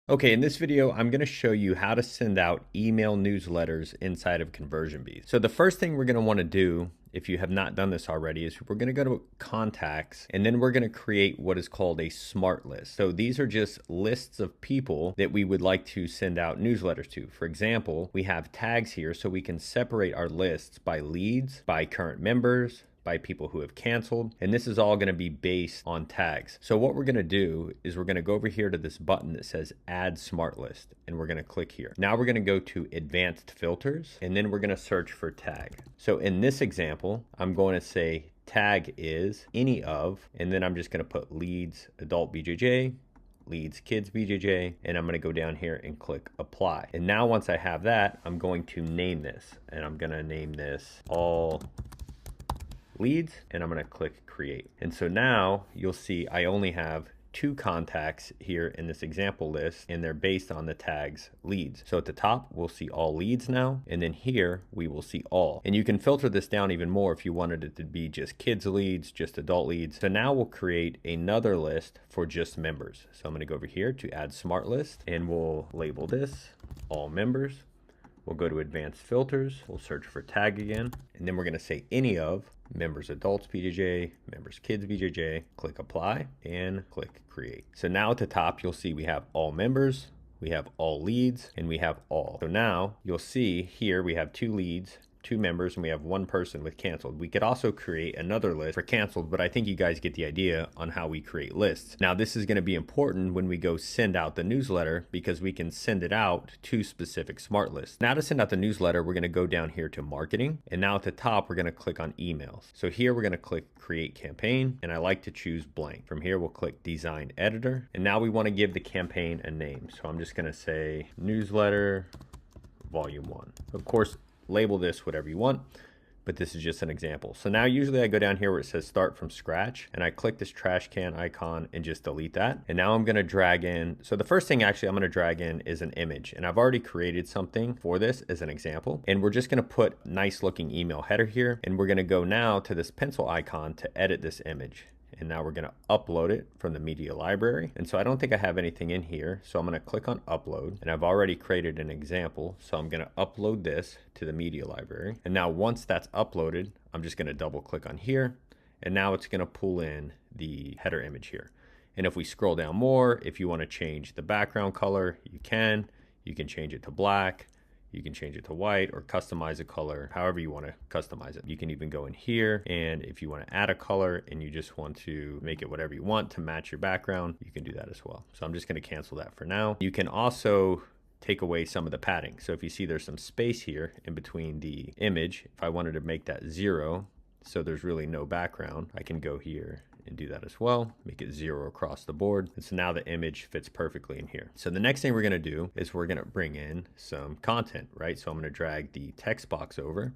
Okay, in this video, I'm going to show you how to send out email newsletters inside of ConversionBees. So the first thing we're going to want to do, if you have not done this already, is we're going to go to contacts and then we're going to create what is called a smart list. So these are just lists of people that we would like to send out newsletters to. For example, we have tags here so we can separate our lists by leads, by current members, by people who have canceled, and this is all going to be based on tags. So what we're going to do is we're going to go over here to this button that says add smart list, and we're going to click here. Now we're going to go to advanced filters, and then we're going to search for tag. So in this example, I'm going to say tag is any of, and then I'm just going to put leads adult BJJ, leads kids BJJ, and I'm going to go down here and click apply. And now once I have that, I'm going to name this, and I'm going to name this all leads, and I'm going to click create. And so now you'll see I only have 2 contacts here in this example list, and they're based on the tags leads. So at the top, we'll see all leads now, and then here we will see all. And you can filter this down even more if you wanted it to be just kids leads, just adult leads. So now we'll create another list for just members. So I'm going to go over here to add smart list, and we'll label this all members. We'll go to advanced filters, we'll search for tag again, and then we're going to say any of members adults BJJ, members kids BJJ, click apply and click create. So now at the top you'll see we have all members, we have all leads, and we have all. So now you'll see here we have 2 leads, 2 members, and we have 1 person with canceled. We could also create another list for canceled, but I think you guys get the idea on how we create lists. Now this is going to be important when we go send out the newsletter because we can send it out to specific smart lists. Now to send out the newsletter, we're going to go down here to marketing, and now at the top we're going to click on emails. So here we're going to click create campaign, and I like to choose blank. From here we'll click design editor, and now we want to give the campaign a name. So I'm just going to say newsletter volume 1. Of course, label this whatever you want, but this is just an example. So now usually I go down here where it says start from scratch, and I click this trash can icon and just delete that. And now I'm going to drag in. So the first thing actually I'm going to drag in is an image, and I've already created something for this as an example. And we're just going to put nice looking email header here, and we're going to go now to this pencil icon to edit this image. And now we're going to upload it from the media library. And so I don't think I have anything in here. So I'm going to click on upload, and I've already created an example. So I'm going to upload this to the media library. And now once that's uploaded, I'm just going to double click on here. And now it's going to pull in the header image here. And if we scroll down more, if you want to change the background color, you can change it to black. You can change it to white or customize a color, however you want to customize it. You can even go in here, and if you want to add a color and you just want to make it whatever you want to match your background, you can do that as well. So I'm just going to cancel that for now. You can also take away some of the padding. So if you see there's some space here in between the image, if I wanted to make that 0, so there's really no background, I can go here and do that as well, make it 0 across the board. And so now the image fits perfectly in here. So the next thing we're going to do is we're going to bring in some content, right? So I'm going to drag the text box over.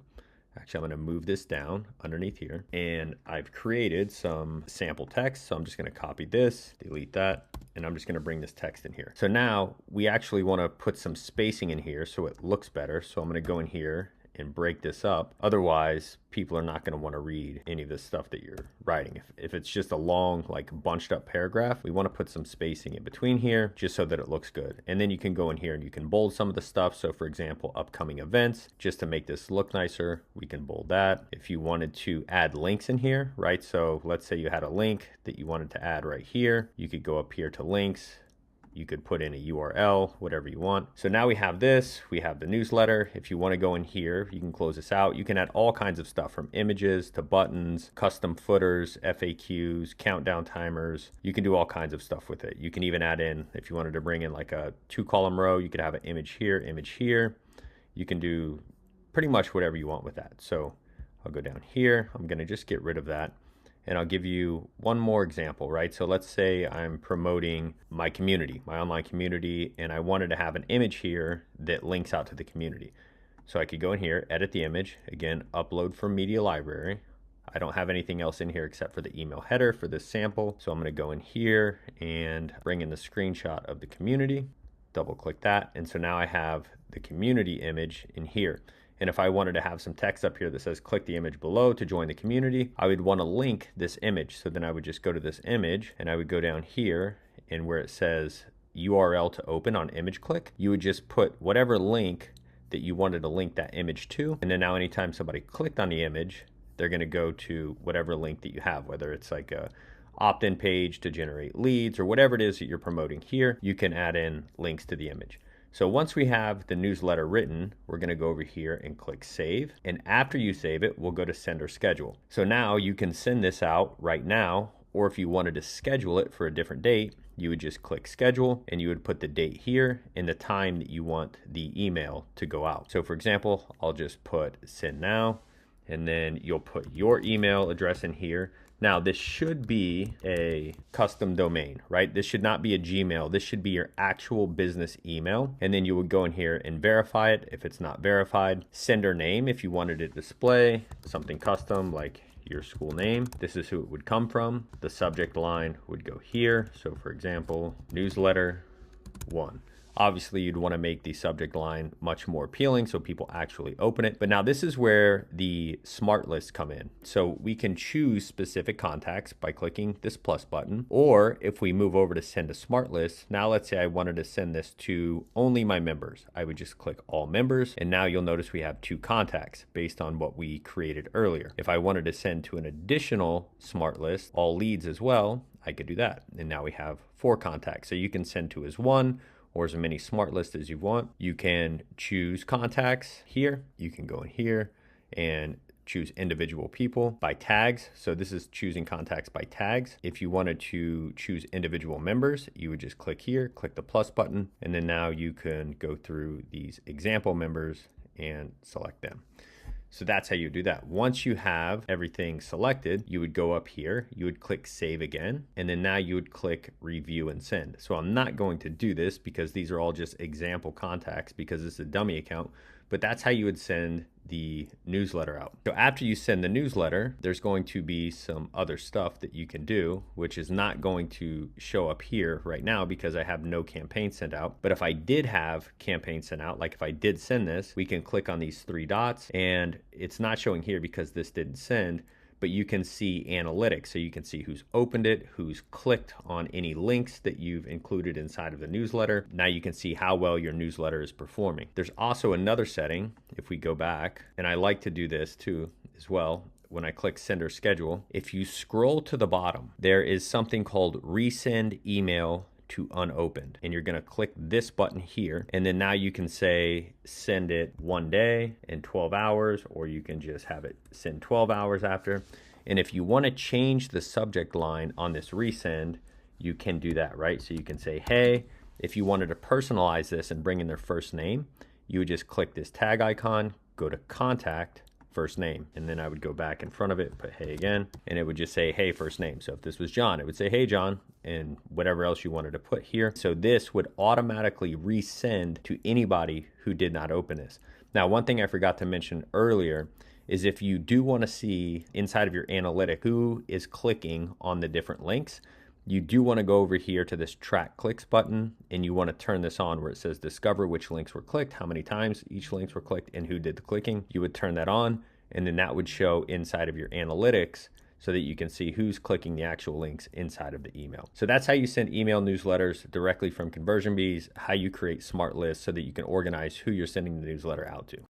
Actually, I'm going to move this down underneath here, and I've created some sample text. So I'm just going to copy this, delete that, and I'm just going to bring this text in here. So now we actually want to put some spacing in here so it looks better. So I'm going to go in here and break this up. Otherwise, people are not going to want to read any of this stuff that you're writing. If it's just a long, like bunched up paragraph, we want to put some spacing in between here just so that it looks good. And then you can go in here and you can bold some of the stuff. So for example, upcoming events, just to make this look nicer, we can bold that. If you wanted to add links in here, right? So let's say you had a link that you wanted to add right here. You could go up here to links. You could put in a URL, whatever you want. So now we have this, we have the newsletter. If you want to go in here, you can close this out. You can add all kinds of stuff from images to buttons, custom footers, FAQs, countdown timers. You can do all kinds of stuff with it. You can even add in, if you wanted to bring in like a 2-column row, you could have an image here, image here. You can do pretty much whatever you want with that. So I'll go down here. I'm going to just get rid of that. And I'll give you one more example, right? So let's say I'm promoting my community, my online community, and I wanted to have an image here that links out to the community. So I could go in here, edit the image, again, upload from media library. I don't have anything else in here except for the email header for this sample. So I'm going to go in here and bring in the screenshot of the community, double click that. And so now I have the community image in here. And if I wanted to have some text up here that says click the image below to join the community, I would want to link this image. So then I would just go to this image and I would go down here, and where it says URL to open on image click, you would just put whatever link that you wanted to link that image to. And then now anytime somebody clicked on the image, they're going to go to whatever link that you have, whether it's like a opt-in page to generate leads or whatever it is that you're promoting here, you can add in links to the image. So once we have the newsletter written, we're going to go over here and click save. And after you save it, we'll go to send or schedule. So now you can send this out right now, or if you wanted to schedule it for a different date, you would just click schedule and you would put the date here and the time that you want the email to go out. So for example, I'll just put send now, and then you'll put your email address in here. Now this should be a custom domain, right? This should not be a Gmail. This should be your actual business email. And then you would go in here and verify it if it's not verified. Sender name, if you wanted to display something custom like your school name, this is who it would come from. The subject line would go here. So for example, newsletter 1. Obviously, you'd want to make the subject line much more appealing so people actually open it. But now this is where the smart lists come in. So we can choose specific contacts by clicking this plus button. Or if we move over to send a smart list, now let's say I wanted to send this to only my members. I would just click all members. And now you'll notice we have 2 contacts based on what we created earlier. If I wanted to send to an additional smart list, all leads as well, I could do that. And now we have 4 contacts. So you can send to as 1 or as many smart lists as you want. You can choose contacts here. You can go in here and choose individual people by tags. So this is choosing contacts by tags. If you wanted to choose individual members, you would just click here, click the plus button, and then now you can go through these example members and select them. So that's how you do that. Once you have everything selected, you would go up here, you would click save again, and then now you would click review and send. So I'm not going to do this because these are all just example contacts because it's a dummy account, but that's how you would send the newsletter out. So after you send the newsletter, there's going to be some other stuff that you can do, which is not going to show up here right now because I have no campaign sent out. But if I did have campaign sent out, like if I did send this, we can click on these 3 dots, and it's not showing here because this didn't send, but you can see analytics. So you can see who's opened it, who's clicked on any links that you've included inside of the newsletter. Now you can see how well your newsletter is performing. There's also another setting, if we go back, and I like to do this too as well. When I click send or schedule, if you scroll to the bottom, there is something called resend email to unopened, and you're going to click this button here, and then now you can say send it 1 day in 12 hours, or you can just have it send 12 hours after. And if you want to change the subject line on this resend, you can do that, right? So you can say, hey, if you wanted to personalize this and bring in their first name, you would just click this tag icon, go to contact, first name, and then I would go back in front of it, put hey again, and it would just say hey first name. So if this was John, it would say hey John, and whatever else you wanted to put here. So this would automatically resend to anybody who did not open this. Now, one thing I forgot to mention earlier is if you do want to see inside of your analytic who is clicking on the different links, you do want to go over here to this track clicks button, and you want to turn this on where it says discover which links were clicked, how many times each links were clicked, and who did the clicking. You would turn that on, and then that would show inside of your analytics so that you can see who's clicking the actual links inside of the email. So that's how you send email newsletters directly from ConversionBees, how you create smart lists so that you can organize who you're sending the newsletter out to.